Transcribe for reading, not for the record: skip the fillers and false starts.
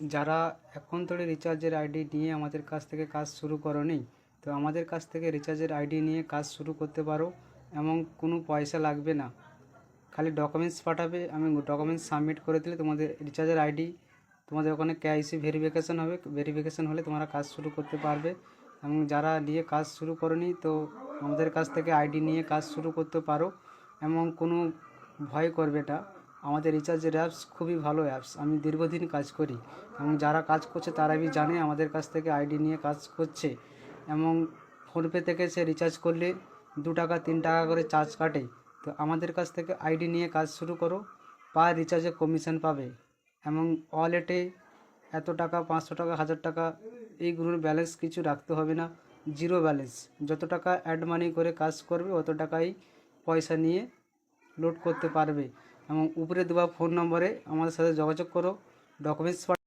যারা এখন থেকে রিচার্জের আইডি নিয়ে আমাদের কাছ থেকে কাজ শুরু করোনি, তো আমাদের কাছ থেকে রিচার্জের আইডি নিয়ে কাজ শুরু করতে পারো। এমন কোনো পয়সা লাগবে না, খালি ডকুমেন্টস পাঠাবে, আমি ডকুমেন্টস সাবমিট করে দিলে তোমাদের রিচার্জের আইডি, তোমাদের ওখানে কেআইসি ভেরিফিকেশান হবে, ভেরিফিকেশান হলে তোমরা কাজ শুরু করতে পারবে। এবং যারা নিয়ে কাজ শুরু করনি, তো আমাদের কাছ থেকে আইডি নিয়ে কাজ শুরু করতে পারো। এমন কোনো ভয় করবে না। আমাদের রিচার্জের অ্যাপস খুবই ভালো অ্যাপস, আমি দীর্ঘদিন কাজ করি এবং যারা কাজ করছে তারাই জানে আমাদের কাছ থেকে আইডি নিয়ে কাজ করছে। এবং ফোনপে থেকে সে রিচার্জ করলে 2 টাকা 3 টাকা করে চার্জ কাটে। তো আমাদের কাছ থেকে আইডি নিয়ে কাজ শুরু করো, পার রিচার্জে কমিশন পাবে। এবং ওয়ালেটে এত টাকা, 500 টাকা, 1000 টাকা এইগুলোর ব্যালেন্স কিছু রাখতে হবে না, জিরো ব্যালেন্স। যত টাকা অ্যাড মানি করে কাজ করবে অত টাকাই পয়সা নিয়ে লোড করতে পারবে। এবং উপরে দেওয়া ফোন নম্বরে আমাদের সাথে যোগাযোগ করো, ডকুমেন্টস